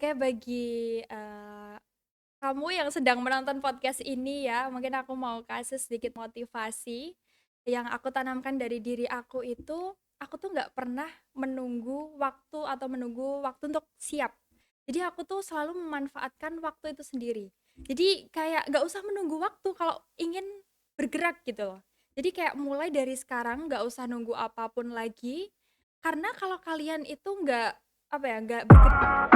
Oke, bagi, kamu yang sedang menonton podcast ini ya, mungkin aku mau kasih sedikit motivasi. Yang aku tanamkan dari diri aku itu, aku tuh nggak pernah menunggu waktu atau menunggu waktu untuk siap. Jadi aku tuh selalu memanfaatkan waktu itu sendiri. Jadi kayak nggak usah menunggu waktu kalau ingin bergerak gitu loh. Jadi kayak mulai dari sekarang nggak usah nunggu apapun lagi, karena kalau kalian itu nggak, apa ya, nggak bergerak.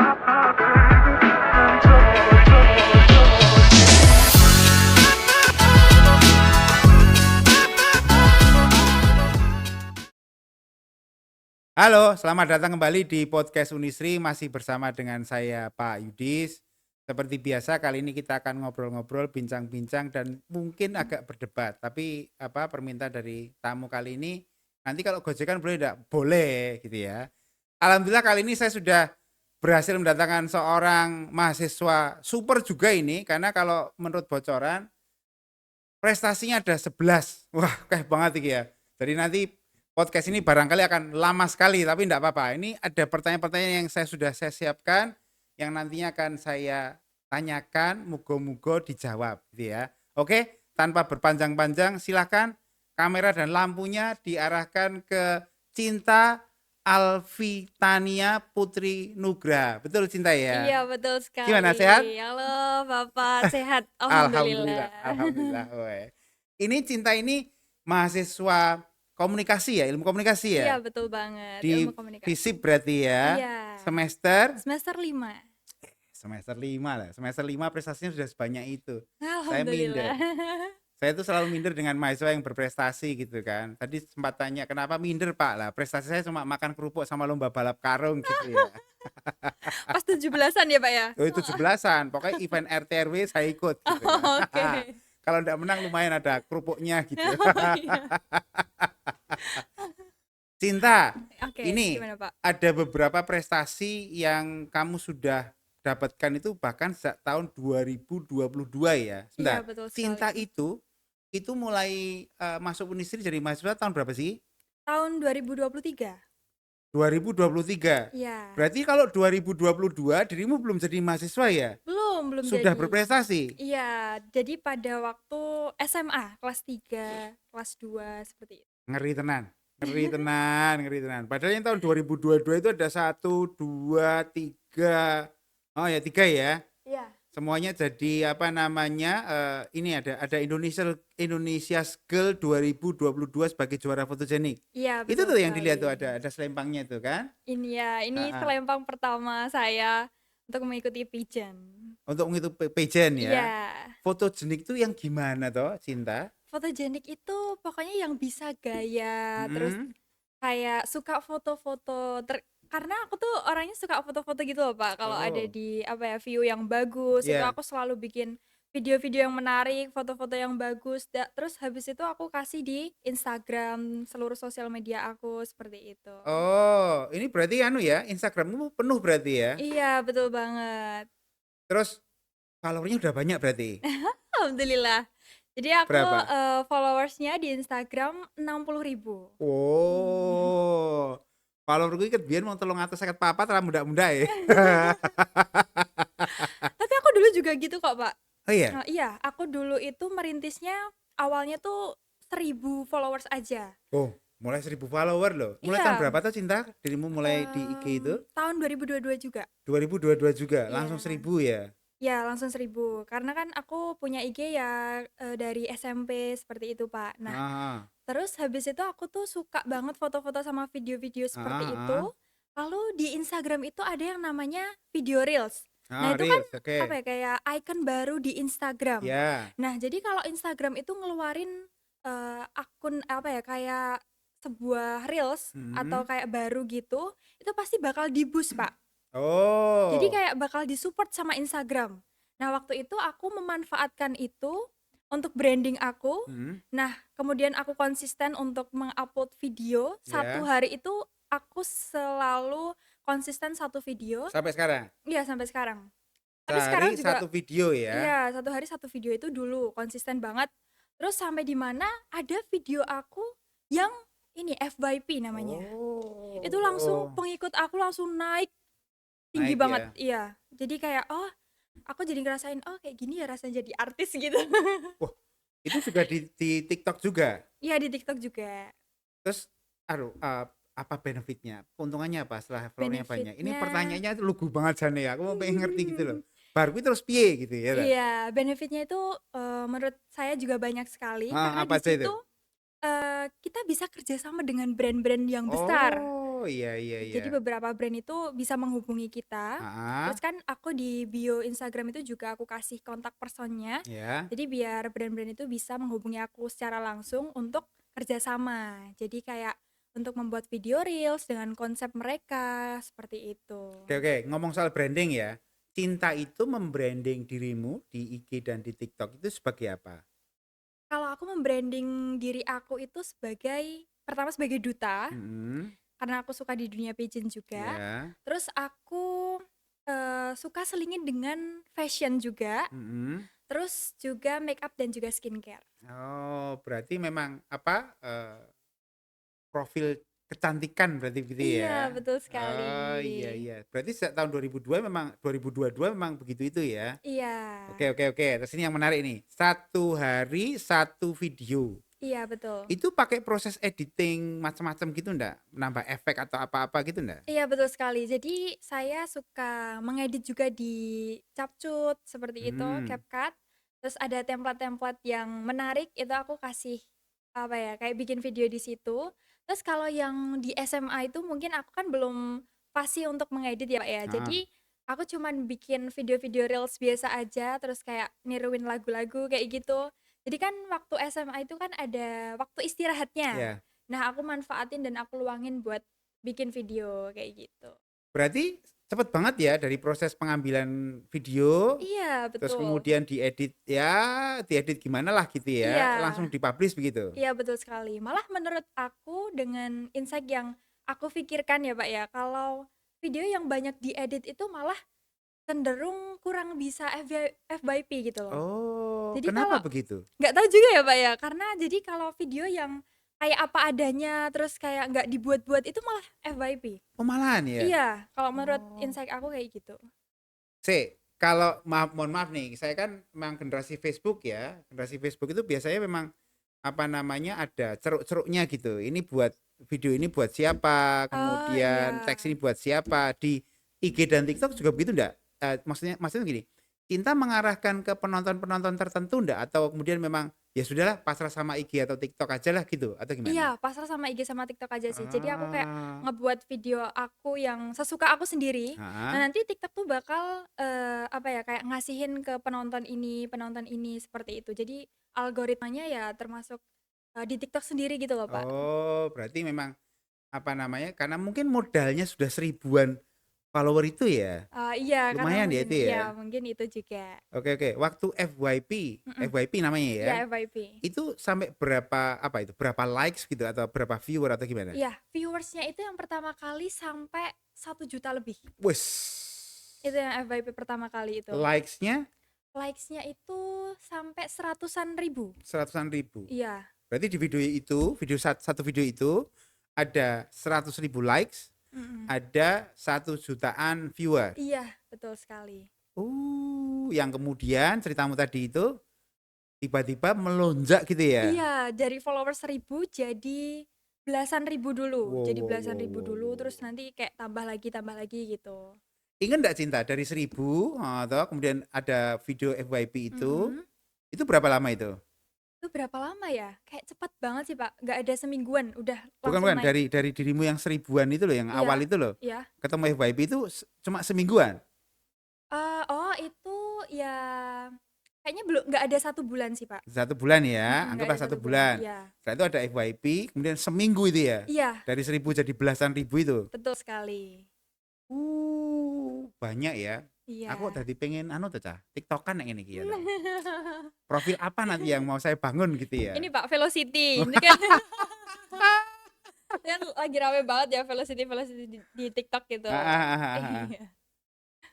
Halo, selamat datang kembali di podcast Unisri, masih bersama dengan saya Pak Yudis. Seperti biasa kali ini kita akan ngobrol-ngobrol, bincang-bincang dan mungkin agak berdebat. Tapi permintaan dari tamu kali ini, nanti kalau gojekan boleh enggak? Boleh gitu ya. Alhamdulillah kali ini saya sudah berhasil mendatangkan seorang mahasiswa super juga ini, karena kalau menurut bocoran prestasinya ada 11. Wah, kayak banget iki ya. Jadi nanti podcast ini barangkali akan lama sekali, tapi enggak apa-apa. Ini ada pertanyaan-pertanyaan yang saya siapkan, yang nantinya akan saya tanyakan, mugo-mugo dijawab gitu ya. Oke, tanpa berpanjang-panjang silakan kamera dan lampunya diarahkan ke Cinta Alvitania Putri Nugra. Betul Cinta Iya, ya? betul sekali. Gimana sehat? Halo, Bapak, sehat? Alhamdulillah, Alhamdulillah. alhamdulillah, weh. Ini Cinta ini mahasiswa komunikasi ya, ilmu komunikasi Iya, ya? betul banget, ilmu Di komunikasi. FISIP berarti ya? Iya, Semester? semester 5. Semester 5 lah, semester 5 prestasinya sudah sebanyak itu. Saya Alhamdulillah. minder. Saya tuh selalu minder dengan mahasiswa yang berprestasi gitu kan. Tadi sempat tanya, "Kenapa minder, Pak?" Lah, prestasi saya cuma makan kerupuk sama lomba balap karung gitu ya. Pas 17-an ya, Pak, ya? Oh, itu 17-an, pokoknya event RT RW saya ikut gitu kan. Oh, oke. Kalau ndak menang lumayan ada kerupuknya gitu. Oh, iya. Cinta, Oke, ini gimana, Pak? ada beberapa prestasi yang kamu sudah dapatkan itu bahkan sejak tahun 2022 ya. Iya, Sebentar, betul sekali. Cinta itu mulai masuk Unisri jadi mahasiswa tahun berapa sih? Tahun 2023? 2023. Iya. Berarti kalau 2022 dirimu belum jadi mahasiswa ya? Belum Sudah jadi. berprestasi? Iya, jadi pada waktu SMA kelas 3, kelas 2 seperti itu. Ngeri tenan. Ngeri tenan, ngeri tenan. Padahal yang tahun 2022 itu ada satu, 2, 3. Oh ya 3 ya. Iya. Semuanya jadi apa namanya, ini ada Indonesia's Girl 2022 sebagai juara fotogenik. Iya, Itu betul tuh yang sekali. dilihat tuh ada selempangnya tuh kan? Ini ya, ini Heeh. selempang pertama saya untuk mengikuti pageant. Untuk mengikuti pageant ya. Iya, Fotogenik tuh yang gimana toh, Cinta? fotogenik itu pokoknya yang bisa gaya, terus Mhm. kayak suka foto-foto karena aku tuh orangnya suka foto-foto gitu loh, Pak. Kalau ada Oh, di apa ya, view yang bagus, itu iya. aku selalu bikin video-video yang menarik, foto-foto yang bagus, terus habis itu aku kasih di Instagram, seluruh sosial media aku, seperti itu. Oh, ini berarti anu ya, Instagrammu penuh berarti ya? Iya, betul banget. Terus follower-nya udah banyak berarti? Alhamdulillah. Jadi aku, Berapa? followers-nya di Instagram 60.000. Oh, follower-ku iki biyen mung 354 ra mundak-mundak ya. Tapi aku dulu juga gitu kok, Pak. Oh iya? Iya, aku dulu itu merintisnya awalnya tuh 1.000 followers aja. Oh, mulai 1.000 follower loh. Mulai tahun Iya, berapa tuh Cinta dirimu mulai di IG itu? tahun 2022 juga. 2022 juga, langsung Iya. 1.000 ya? Ya langsung 1.000 karena kan aku punya IG ya, dari SMP seperti itu, Pak. Nah, Heeh, terus habis itu aku tuh suka banget foto-foto sama video-video heeh seperti itu, heeh. lalu di Instagram itu ada yang namanya video reels. Nah, Heeh, itu kan reels, oke. apa ya, kayak icon baru di Instagram. Ya. Nah, jadi kalau Instagram itu ngeluarin, akun apa ya, kayak sebuah reels atau Mhm. kayak baru gitu, itu pasti bakal di-boost, Pak. Jadi Oh. kayak bakal di-support sama Instagram. Nah, waktu itu aku memanfaatkan itu untuk branding aku. Mhm. Nah, kemudian aku konsisten untuk mengupload video. Satu Ya. hari itu aku selalu konsisten satu video. Sampai sekarang? Iya, sampai sekarang. Tapi Sehari sekarang juga satu video ya? iya, satu hari satu video itu dulu konsisten banget. Terus sampai di mana ada video aku yang ini FYP namanya. Itu langsung Oh. pengikut aku langsung naik tinggi naik banget, ya. iya. Jadi kayak, oh, aku jadi ngerasain, oh kayak gini ya rasanya jadi artis gitu. Wah, itu juga di TikTok juga? Iya di TikTok juga. Terus apa benefitnya? Keuntungannya apa setelah follower-nya banyak? Ini Benefitnya pertanyaannya lugu banget jane ya, aku mau pengen ngerti gitu loh. Bar kuwi terus piye gitu ya ta? iya, benefitnya itu, menurut saya juga banyak sekali Heeh, karena apa di aja itu? situ, kita bisa kerjasama dengan brand-brand yang besar. Oh, iya iya iya. Jadi beberapa brand itu bisa menghubungi kita, Heeh, terus kan aku di bio Instagram itu juga aku kasih kontak personnya, ya. jadi biar brand-brand itu bisa menghubungi aku secara langsung untuk kerjasama. Jadi kayak untuk membuat video reels dengan konsep mereka, seperti itu. Oke oke, ngomong soal branding ya. Cinta itu membranding dirimu di IG dan di TikTok itu sebagai apa? Kalau aku membranding diri aku itu sebagai pertama sebagai duta, Mhm, karena aku suka di dunia pageant juga. ya. Terus aku, suka selingin dengan fashion juga, Mhm. terus juga make up dan juga skincare. Oh, berarti memang apa, profil kecantikan berarti begitu Iya, ya? betul sekali. Oh, iya iya. Berarti sejak tahun 2002 memang 2022 memang begitu itu ya? Iya. Oke oke oke, terus ini yang menarik nih, satu hari satu video. Iya, betul. Itu pakai proses editing macam-macam gitu ndak? Nambah efek atau apa-apa gitu ndak? Iya, betul sekali. Jadi saya suka mengedit juga di Capcut seperti itu, Hmm. CapCut. Terus ada template-template yang menarik itu aku kasih apa ya, kayak bikin video di situ. Terus kalau yang di SMA itu mungkin aku kan belum fasih untuk mengedit ya, Pak, ya. Heeh. Jadi aku cuman bikin video-video reels biasa aja, terus kayak niruin lagu-lagu kayak gitu. Jadi kan waktu SMA itu kan ada waktu istirahatnya. Ya. Nah, aku manfaatin dan aku luangin buat bikin video kayak gitu. Berarti cepet banget ya dari proses pengambilan video, Iya, terus betul. kemudian diedit ya, diedit gimana lah gitu ya, Iya, langsung dipublish begitu? iya betul sekali. Malah menurut aku dengan insight yang aku pikirkan ya, Pak, ya, kalau video yang banyak diedit itu malah cenderung kurang bisa FYP gitu loh. Oh, Jadi kenapa kalau begitu? nggak tahu juga ya, Pak, ya, karena jadi kalau video yang kayak apa adanya terus kayak nggak dibuat-buat itu malah FYP. Oh, malahan ya? Iya, kalau menurut Oh. insight aku kayak gitu. Kalau mohon maaf nih, saya kan memang generasi Facebook ya. Generasi Facebook itu biasanya memang apa namanya ada ceruk-ceruknya gitu. Ini buat video ini buat siapa, Oh, kemudian iya. teks ini buat siapa. Di IG dan TikTok juga begitu enggak? Maksudnya gini, Cinta mengarahkan ke penonton-penonton tertentu enggak atau kemudian memang ya sudahlah pasrah sama IG atau TikTok aja lah gitu atau gimana? Iya, pasrah sama IG sama TikTok aja sih. Jadi aku kayak Ah, ngebuat video aku yang sesuka aku sendiri. Nah, heeh. nanti TikTok tuh bakal, apa ya, kayak ngasihin ke penonton ini, seperti itu. Jadi algoritmanya ya termasuk, di TikTok sendiri gitu loh, Pak. Oh, berarti memang apa namanya, karena mungkin modalnya sudah 1.000-an follower itu ya? Iya, karena Lumayan ya mungkin itu iya, ya? mungkin itu juga. Oke oke, waktu FYP, Mhm, FYP namanya ya, iya FYP. itu sampai berapa, apa itu, berapa likes gitu atau berapa viewer atau gimana? Iya, viewersnya itu yang pertama kali sampai 1 juta lebih. Wes, Itu yang FYP pertama kali itu. likes-nya Likes-nya itu sampai seratusan ribu. seratusan ribu. Iya. Berarti di video itu, satu video itu ada 100.000 likes, Mhm. ada 1 jutaan viewer. Iya, betul sekali. Yang kemudian ceritamu tadi itu tiba-tiba melonjak gitu ya? Iya, dari followers 1.000 jadi belasan ribu dulu. Wow Jadi wow belasan wow ribu wow dulu, wow. terus nanti kayak tambah lagi gitu. Ingat nggak Cinta dari 1.000 atau kemudian ada video FYP Mhm. itu berapa lama itu? Itu berapa lama ya? Kayak cepet banget sih, Pak, nggak ada semingguan udah Bukan langsung bukan naik. dari dirimu yang 1.000-an itu loh, yang awal Iya, itu loh, iya. ketemu FYP itu cuma semingguan? Oh itu ya kayaknya belum nggak ada 1 bulan sih, Pak. 1 bulan ya, Nggak anggaplah ada satu 1 bulan, bulan. iya. Setelah itu ada FYP, kemudian seminggu itu ya? Iya, Dari 1.000 jadi belasan ribu itu? betul sekali. Banyak ya. Aku Iya. tadi pengen anu tuh Cah, TikTokan yang ini ya. Profil apa nanti yang mau saya bangun gitu ya? Ini Pak, Velocity, ini kan kan lagi rame banget ya Velocity di TikTok gitu. Ah, ah, ah, ah, ah. Iya.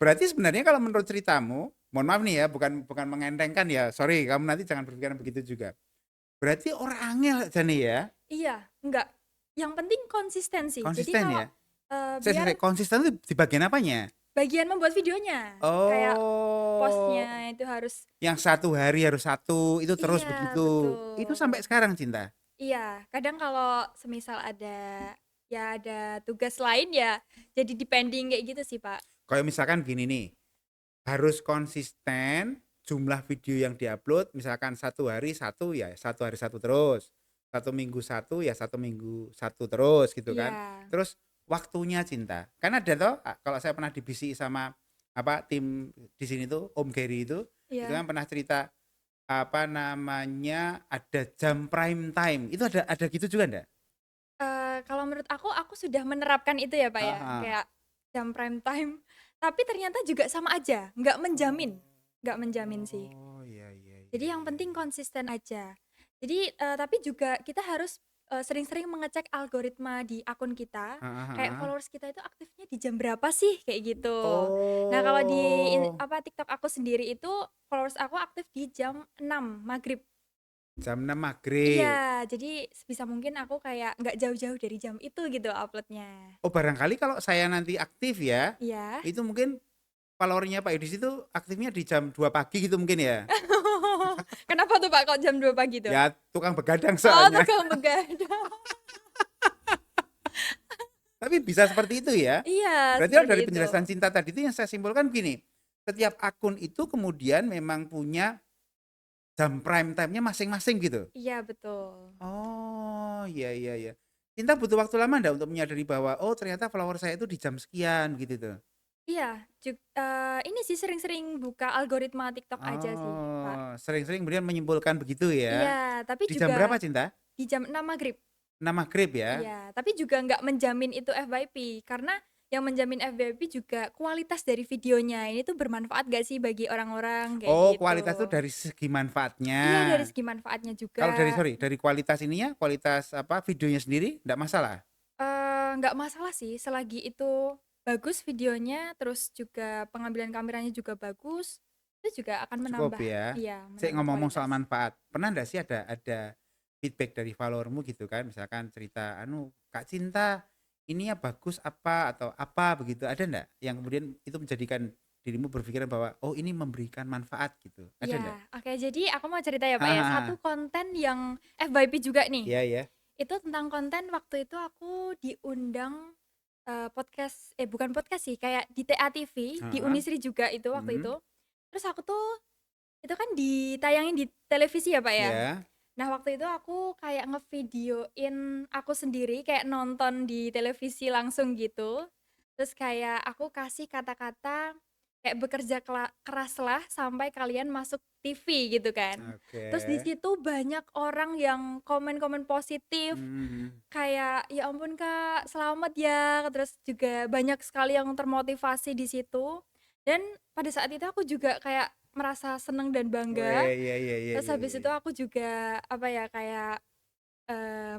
Berarti sebenarnya kalau menurut ceritamu, mohon maaf nih ya, bukan bukan mengentengkan ya, sorry, kamu nanti jangan berpikiran begitu juga. Berarti orang angel aja nih ya, Iya, enggak. Yang penting konsistensi. Jadi konsisten kalau, ya. biar Konsisten itu di bagian apanya? bagian membuat videonya. Kayak Oh, postnya itu harus yang 1 hari harus satu, itu terus iya, begitu. Itu sampai betul. sekarang, Cinta? Iya, kadang kalau semisal ada tugas lain ya jadi depending kayak gitu sih, Pak. Kayak misalkan gini nih, harus konsisten jumlah video yang diupload, misalkan 1 hari satu ya 1 hari satu terus, 1 minggu satu ya 1 minggu satu terus gitu kan. Iya. Terus waktunya, Cinta, kan ada toh, kalau saya pernah dibisi sama apa tim di sini tuh Om Gary itu Iya. kan pernah cerita apa namanya ada jam prime time, itu ada gitu juga enggak? Kalau menurut aku sudah menerapkan itu ya, Pak, ya, Heeh. kayak jam prime time, tapi ternyata juga sama aja, nggak menjamin sih. Oh, iya iya Jadi iya yang iya penting iya. konsisten aja. Jadi, tapi juga kita harus, sering-sering mengecek algoritma di akun kita, Heeh kayak heeh. followers kita itu aktifnya di jam berapa sih, kayak gitu. Nah, kalau di Oh, TikTok aku sendiri itu followers aku aktif di jam 6 maghrib. jam 6 Iya, maghrib. jadi sebisa mungkin aku kayak nggak jauh-jauh dari jam itu gitu uploadnya. Oh, barangkali kalau saya nanti aktif ya, Iya. itu mungkin follower-nya Pak Yudis itu aktifnya di jam 2 pagi gitu mungkin ya? Kenapa tuh, Pak, kok jam 2 pagi tuh? Ya tukang begadang Oh, soalnya. tukang begadang. Tapi bisa seperti itu ya? Iya, Berarti kalau seperti dari itu. penjelasan Cinta tadi itu yang saya simpulkan begini, setiap akun itu kemudian memang punya jam prime time-nya masing-masing gitu? Iya, betul. Oh, iya iya iya. Cinta butuh waktu lama ndak untuk menyadari bahwa, oh ternyata follower saya itu di jam sekian gitu tuh? Iya, ini sih sering-sering buka algoritma TikTok aja sih, Pak. Oh, sering-sering kemudian menyimpulkan begitu ya? Iya, tapi Di jam berapa, juga Cinta? di jam 6 maghrib. 6 maghrib ya? Iya, tapi juga nggak menjamin itu FYP, karena yang menjamin FYP juga kualitas dari videonya, ini tuh bermanfaat nggak sih bagi orang-orang, kayak Oh, gitu. kualitas itu dari segi manfaatnya. Iya, dari segi manfaatnya Kalau dari juga. sorry, dari kualitas ininya, kualitas apa videonya sendiri ndak masalah? Nggak masalah sih selagi itu bagus videonya, terus juga pengambilan kameranya juga bagus, itu juga akan Cukup menambah ya. iya, Sik menambah ngomong-ngomong soal kualitas. manfaat, pernah ndak sih ada feedback dari followermu gitu kan, misalkan cerita, anu, Kak Cinta, ini ya bagus apa atau apa begitu, ada ndak? Yang kemudian itu menjadikan dirimu berpikiran bahwa, oh ini memberikan manfaat gitu, ada ndak? Iya, oke, jadi aku mau cerita ya, Pak, Heeh ya, heeh. satu konten yang FYP juga nih. Iya iya. Itu tentang konten waktu itu aku diundang, podcast bukan podcast sih, kayak di TA TV, di Heeh. Unisri juga itu waktu Mhm. itu. Terus aku tuh itu kan ditayangin di televisi ya, Pak, ya. Iya. Nah, waktu itu aku kayak ngevideoin aku sendiri, kayak nonton di televisi langsung gitu. Terus kayak aku kasih kata-kata kayak bekerja keraslah sampai kalian masuk TV gitu kan. Terus di Oke. situ banyak orang yang komen-komen positif, Mhm mhm. kayak, "Ya ampun Kak, selamat ya." Terus juga banyak sekali yang termotivasi di situ. Dan pada saat itu aku juga kayak merasa seneng dan bangga. Weh, iya iya iya Terus iya habis iya itu iya. aku juga, apa ya, kayak,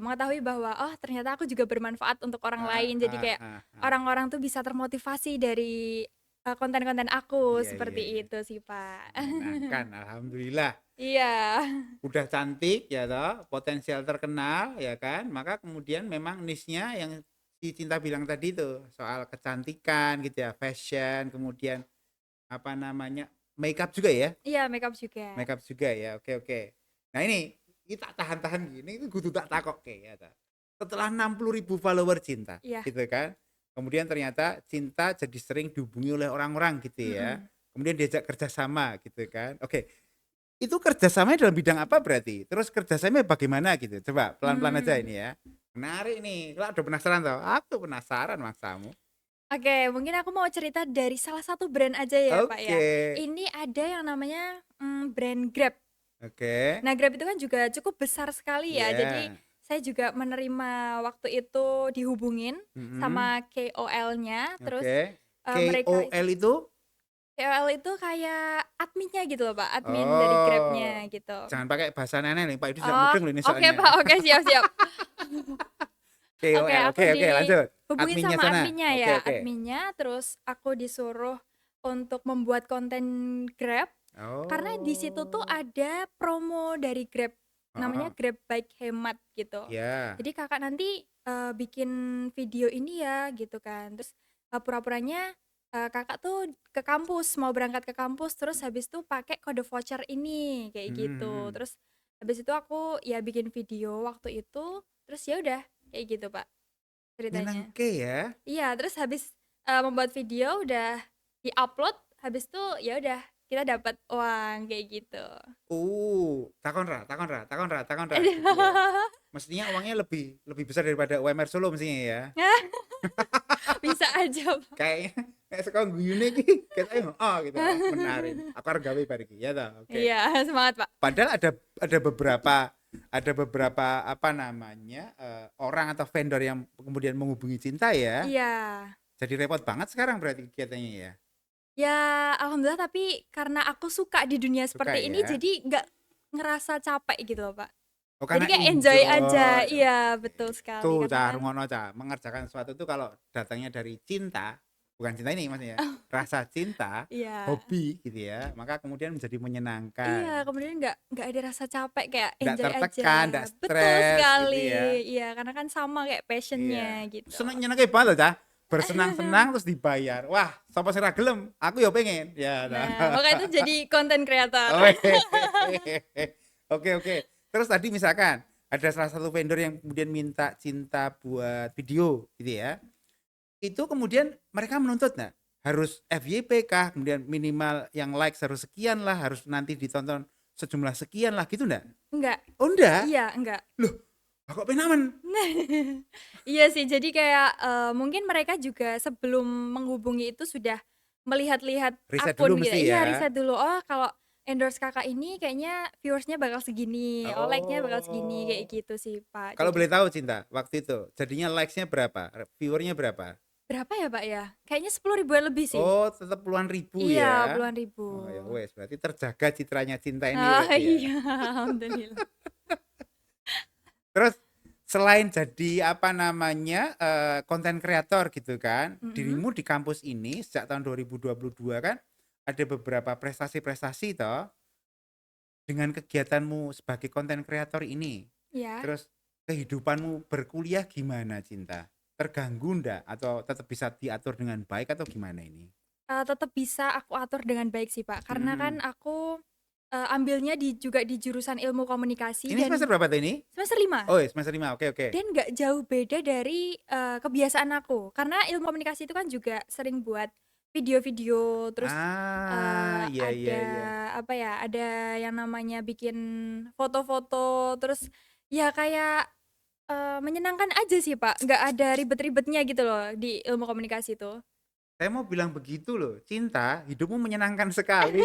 mengetahui bahwa, oh ternyata aku juga bermanfaat untuk orang Heeh lain. Jadi heeh kayak heeh heeh. orang-orang tuh bisa termotivasi dari, konten-konten aku, Iya iya seperti iya. itu sih, Pak. Menyenangkan, alhamdulillah. Iya. Udah cantik ya toh, potensial terkenal ya kan, maka kemudian memang niche-nya yang si Cinta bilang tadi tuh, soal kecantikan gitu ya, fashion, kemudian apa namanya, makeup juga ya? Iya, makeup juga. Makeup juga ya, oke oke. Nah ini, kita tahan-tahan gini, itu kudu tak takokke ya toh. Setelah 60.000 follower Cinta, Iya, gitu kan, kemudian ternyata Cinta jadi sering dihubungi oleh orang-orang gitu ya, mhm. kemudian diajak kerjasama gitu kan. Oke, itu kerjasamanya dalam bidang apa berarti? Terus kerjasamanya bagaimana gitu? Coba pelan-pelan aja Mmm, ini ya. Menarik nih, kalau udah penasaran toh, aku penasaran maksamu. oke, mungkin aku mau cerita dari salah satu brand aja ya, Pak, ya. Oke, Ini ada yang namanya, brand Grab. oke, Nah, Grab itu kan juga cukup besar sekali ya, jadi iya, saya juga menerima waktu itu dihubungin mhm, sama KOL-nya, terus, oke. mereka KOL itu? KOL itu kayak adminnya gitu loh, Pak, admin dari Oh, Grab-nya gitu. jangan pakai bahasa nenek nih, Pak itu tidak Oh, mudeng loh ini oke, soalnya. Pak, oke, siap siap. Oke, KOL, aku oke oke lanjut. dihubungin Adminnya sama sana, adminnya oke ya, oke. adminnya, terus aku disuruh untuk membuat konten Grab, karena di situ tuh Oh, ada promo dari Grab, namanya heeh, Grab Bike Hemat gitu. iya, Jadi Kakak nanti, bikin video ini ya gitu kan, terus, pura-puranya Kakak tuh ke kampus, mau berangkat ke kampus, terus habis itu pakai kode voucher ini, kayak Mhm gitu. mhm. Terus habis itu aku ya bikin video waktu itu, terus ya udah kayak gitu, Pak, ceritanya. Nyenengke ya? Iya, terus habis, membuat video udah di-upload, habis itu ya udah kita dapat uang, kayak gitu. takon ra, gitu ya. Mestinya uangnya lebih lebih besar daripada UMR Solo mestinya ya? Bisa aja, Pak. Kayaknya nek saka guyune iki ketoke gitu, oh menarik. Aku arep gawe bar iki, ya toh? Oke. Iya, semangat, Pak. Padahal ada beberapa apa namanya, orang atau vendor yang kemudian menghubungi Cinta ya. Iya. Jadi repot banget sekarang berarti kegiatannya ya? Ya, alhamdulillah tapi karena aku suka di dunia Suka seperti ini ya? jadi nggak ngerasa capek gitu loh, Pak. Oh Jadi karena kayak enjoy aja. enjoy, Iya, oke. betul sekali Tuh karena Cah, kan rungono Cah, mengerjakan sesuatu itu kalau datangnya dari cinta, bukan cinta ini maksudnya, rasa cinta, iya. hobi gitu ya, maka kemudian menjadi Iya, menyenangkan. kemudian nggak ada rasa capek, kayak Nggak enjoy aja. tertekan, nggak Betul stres sekali. gitu ya. Iya, karena kan sama kayak passion-nya Iya. gitu. Nyenengke banget loh Cah, bersenang-senang terus dibayar. Wah, sapa sing ra gelem? Aku ya pengen. Ya toh. Nah, makanya itu jadi konten kreator. Oke. Oke oke. Terus tadi misalkan ada salah satu vendor yang kemudian minta Cinta buat video gitu ya. Itu kemudian mereka menuntut nggak? Harus FYP kah? Kemudian minimal yang likes harus sekian lah, harus nanti ditonton sejumlah sekian lah gitu enggak? Enggak. Oh enggak? Iya, enggak. Loh, kok penamen? Iya sih, jadi kayak, mungkin mereka juga sebelum menghubungi itu sudah melihat-lihat Riset dulu akun gitu. mesti Iya, ya. riset dulu, oh kalau endorse Kakak ini kayaknya viewersnya bakal segini, oh like-nya bakal segini, kayak Oh. gitu sih, Pak. Kalau Jadi boleh tahu Cinta, waktu itu jadinya likes-nya berapa? Viewernya berapa? berapa ya, Pak, ya? Kayaknya 10 ribuan lebih sih. Oh, tetap puluhan ribu Iya, ya. puluhan ribu. Oh ya wes, berarti terjaga citranya Cinta ini Oh, berarti ya. iya, alhamdulillah. Terus selain jadi apa namanya, konten kreator gitu kan, Mhm, dirimu di kampus ini sejak tahun 2022 kan ada beberapa prestasi-prestasi toh dengan kegiatanmu sebagai konten kreator ini. iya. Terus kehidupanmu berkuliah gimana Cinta? Terganggu ndak atau tetap bisa diatur dengan baik atau gimana ini? Tetep bisa aku atur dengan baik sih, Pak, karena kan Mhm. aku, ambilnya juga di jurusan ilmu komunikasi Ini semester dan berapa tuh ini? semester 5. Oh, ya semester 5. Oke oke. Dan nggak jauh beda dari, kebiasaan aku. Karena ilmu komunikasi itu kan juga sering buat video-video, terus, Iya iya ada iya. apa ya, ada yang namanya bikin foto-foto, terus ya kayak, menyenangkan aja sih, Pak, nggak ada ribet-ribetnya gitu loh di ilmu komunikasi itu. Saya mau bilang begitu loh, Cinta, hidupmu menyenangkan sekali.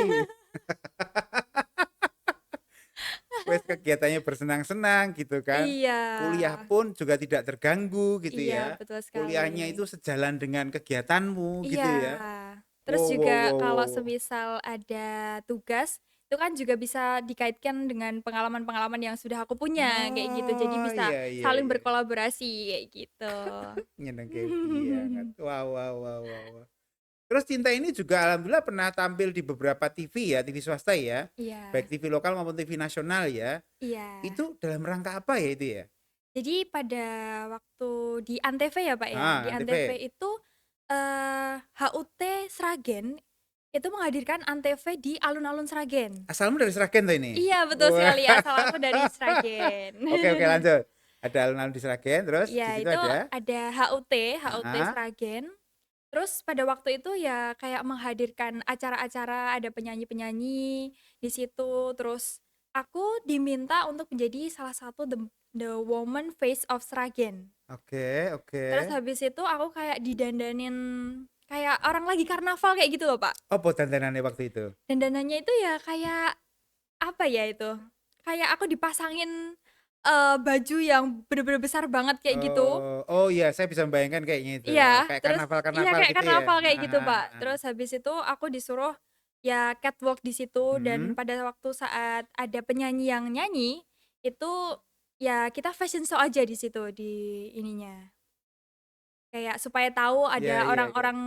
Wes kegiatannya bersenang-senang gitu kan. Iya, Kuliah pun juga tidak terganggu gitu iya ya. betul sekali. Kuliahnya itu sejalan dengan kegiatanmu gitu Iya, ya. terus Wow wow juga wow kalau wow. semisal ada tugas, itu kan juga bisa dikaitkan dengan pengalaman-pengalaman yang sudah aku punya, kayak gitu. Jadi Oh, bisa iya iya saling iya. berkolaborasi, kayak gitu. Nyenengke banget. Wow wow wow wow. Wow. Terus Cinta ini juga alhamdulillah pernah tampil di beberapa TV ya, TV swasta ya. Iya, Baik TV lokal maupun TV nasional ya. iya. Itu dalam rangka apa ya itu ya? Jadi pada waktu di Antv ya, Pak, ya, di Antv Antv. itu, HUT Sragen itu menghadirkan Antv di alun-alun Sragen. Asalmu dari Sragen tuh ini? Iya, betul Wah. sekali, asal aku dari Sragen. Oke oke lanjut. Ada alun-alun di Sragen, terus di Iya, situ itu ada? ada HUT Heeh. Sragen. Terus pada waktu itu ya kayak menghadirkan acara-acara, ada penyanyi-penyanyi di situ. Terus aku diminta untuk menjadi salah satu the woman face of Sragen. Oke oke. Terus habis itu aku kayak didandanin kayak orang lagi karnaval kayak gitu loh, Pak. Apa dandanannya waktu itu? Dandanannya itu ya kayak apa ya itu, kayak aku dipasangin, baju yang bener-bener besar banget kayak gitu. Oh, oh iya saya bisa membayangkan kayaknya itu. Iya, Kayak terus iya karnaval-karnaval kayak gitu ya? karnaval kayak Heeh gitu, heeh Pak. heeh. Terus habis itu aku disuruh ya catwalk di situ dan Mhm. pada waktu saat ada penyanyi yang nyanyi, itu ya kita fashion show aja di situ, di ininya. Kayak supaya tahu Iya ada iya iya. orang-orang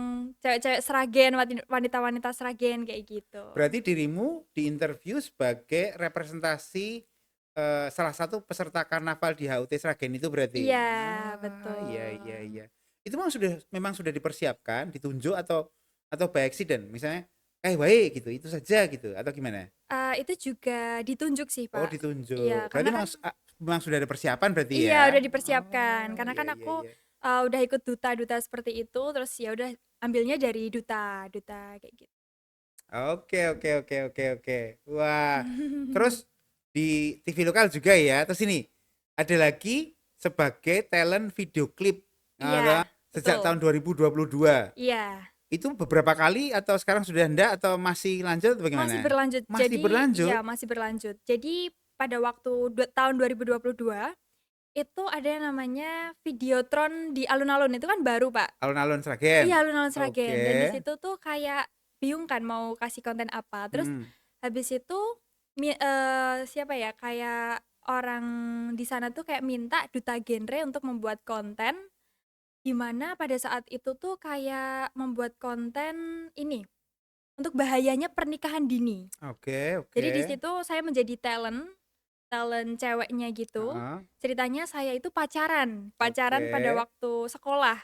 cewek-cewek Sragen, wanita-wanita Sragen kayak gitu. Berarti dirimu diinterview sebagai representasi, salah satu peserta karnaval di HUT Sragen itu berarti? Iya, Ah, iya iya betul. iya. Itu memang sudah dipersiapkan, ditunjuk atau atau by accident? Misalnya, wae gitu, itu saja gitu atau gimana? Itu juga ditunjuk sih, Oh, Pak. Iya, ditunjuk. Berarti karena kan memang sudah ada persiapan berarti iya, ya? udah dipersiapkan. Oh, Karena iya kan iya aku, iya. udah ikut duta-duta seperti itu, terus ya udah ambilnya dari duta duta kayak gitu. Oke oke oke oke oke. Wah, terus di TV lokal juga ya. Terus ini ada lagi sebagai talent video klip Iya, sejak betul. tahun 2022. Iya, Itu beberapa kali atau sekarang sudah enggak atau masih lanjut atau masih bagaimana? berlanjut. Masih Jadi berlanjut? iya, masih berlanjut. Jadi pada waktu tahun 2022, itu ada yang namanya Videotron di alun-alun, itu kan baru, Pak. Alun-alun Sragen. Iya, alun-alun Sragen, dan di Oke. situ tuh kayak bingung kan mau kasih konten apa. Terus Hmm. habis itu siapa ya, kayak orang di sana tuh kayak minta duta genre untuk membuat konten, di mana pada saat itu tuh kayak membuat konten ini, untuk bahayanya pernikahan dini. Oke Jadi oke. di situ saya menjadi talent talent ceweknya gitu. Heeh. Ceritanya saya itu pacaran, pacaran pada Oke. waktu sekolah.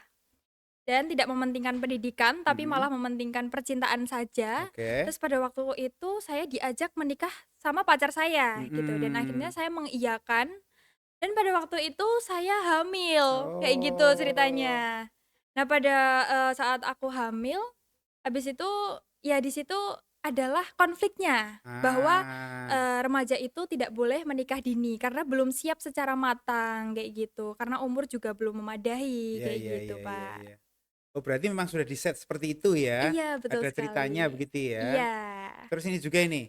Dan tidak mementingkan pendidikan, tapi malah Mhm. mementingkan percintaan saja. Oke. Terus pada waktu itu saya diajak menikah sama pacar saya gitu, dan akhirnya Mhm. saya mengiyakan, dan pada waktu itu saya hamil, kayak gitu Oh. ceritanya. Nah pada, saat aku hamil, habis itu ya di situ adalah konfliknya bahwa, Ah. remaja itu tidak boleh menikah dini karena belum siap secara matang, kayak gitu. Karena umur juga belum memadai, Iya kayak iya gitu, iya iya Pak. iya. Oh, berarti memang sudah di-set seperti itu ya? Iya, betul Ada sekali. ceritanya begitu Iya. ya? Terus ini juga ini,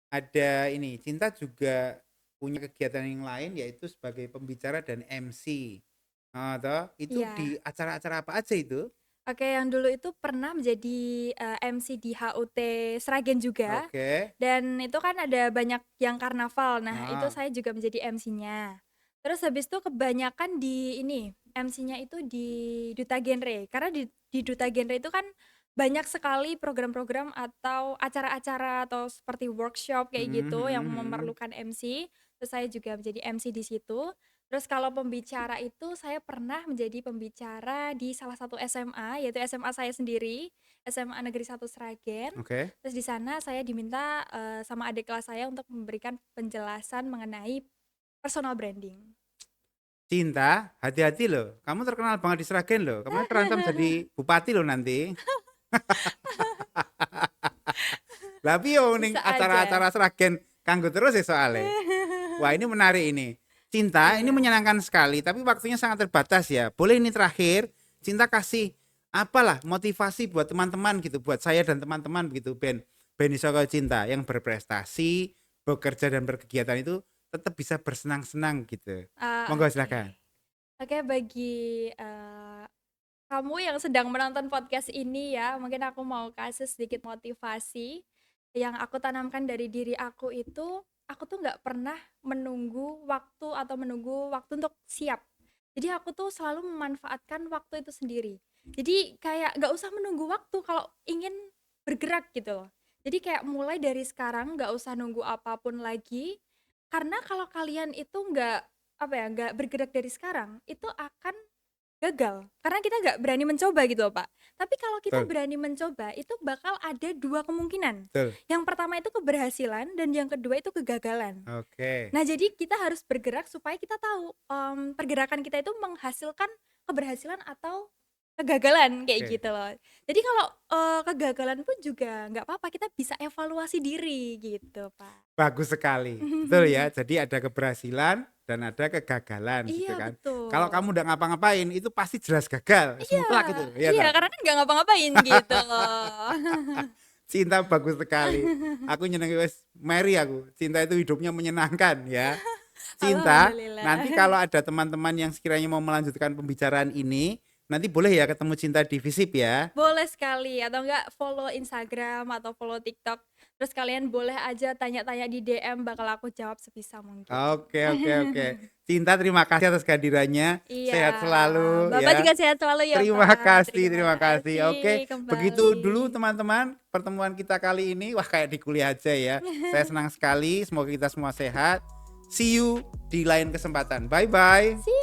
ada ini, Cinta juga punya kegiatan yang lain yaitu sebagai pembicara dan MC. Toh, itu Iya. di acara-acara apa aja itu? Oke, yang dulu itu pernah menjadi, MC di HUT Sragen juga, Oke. dan itu kan ada banyak yang karnaval. Nah, itu Ah, saya juga menjadi MC-nya. Terus habis itu kebanyakan di ini, MC-nya itu di Duta Genre. Karena di Duta Genre itu kan banyak sekali program-program atau acara-acara atau seperti workshop kayak mhm gitu yang mhm mhm. memerlukan MC. Terus saya juga menjadi MC di situ. Terus kalau pembicara itu saya pernah menjadi pembicara di salah satu SMA, yaitu SMA saya sendiri, SMA Negeri 1 Sragen. Oke. Terus di sana saya diminta, sama adik kelas saya untuk memberikan penjelasan mengenai personal branding. Cinta, hati-hati loh, kamu terkenal banget di Sragen loh, kamu terancam jadi bupati loh nanti. Lah piye wong ning Bisa aja. acara-acara Sragen kanggo terus ya soalnya. Wah, ini menarik ini. Cinta, ini Iya. menyenangkan sekali, tapi waktunya sangat terbatas ya. Boleh ini terakhir, Cinta kasih apalah motivasi buat teman-teman gitu, buat saya dan teman-teman begitu, Ben iso kaya Cinta yang berprestasi, bekerja dan berkegiatan itu tetap bisa bersenang-senang gitu. Monggo Oke. silakan. Oke, bagi, kamu yang sedang menonton podcast ini ya, mungkin aku mau kasih sedikit motivasi yang aku tanamkan dari diri aku itu, aku tuh nggak pernah menunggu waktu atau menunggu waktu untuk siap. Jadi aku tuh selalu memanfaatkan waktu itu sendiri. Jadi kayak nggak usah menunggu waktu kalau ingin bergerak gitu loh. Jadi kayak mulai dari sekarang nggak usah nunggu apapun lagi, karena kalau kalian itu nggak apa ya, nggak bergerak dari sekarang, itu akan gagal, karena kita nggak berani mencoba gitu loh, Pak. Tapi kalau kita Betul, berani mencoba, itu bakal ada 2 kemungkinan. betul. Yang pertama itu keberhasilan dan yang kedua itu kegagalan. Oke. Nah, jadi kita harus bergerak supaya kita tahu, pergerakan kita itu menghasilkan keberhasilan atau kegagalan, kayak Oke. gitu loh. Jadi kalau, kegagalan pun juga nggak apa-apa, kita bisa evaluasi diri gitu, Pak. Bagus sekali, betul ya. Jadi ada keberhasilan dan ada kegagalan gitu Iya, kan. Kalau betul. kamu udah ngapa-ngapain itu pasti jelas gagal, Iya, mutlak itu, ya iya, toh? karena kan nggak ngapa-ngapain gitu loh. Cinta bagus sekali. Aku nyenengi wis meri aku. Cinta itu hidupnya menyenangkan ya. Cinta, Alhamdulillah. nanti kalau ada teman-teman yang sekiranya mau melanjutkan pembicaraan ini, nanti boleh ya ketemu Cinta di Visip ya. Boleh sekali, atau enggak follow Instagram atau follow TikTok, terus kalian boleh aja tanya-tanya di DM, bakal aku jawab sebisa mungkin. Oke oke oke. Cinta terima kasih atas kehadirannya. Iya, Sehat selalu Bapak ya. juga sehat selalu ya, Terima Pak. kasih Terima terima kasih. Oke, kasih begitu kembali. dulu teman-teman pertemuan kita kali ini. Wah, kayak di kuliah aja ya. Saya senang sekali, semoga kita semua sehat. See you di lain kesempatan. Bye bye. See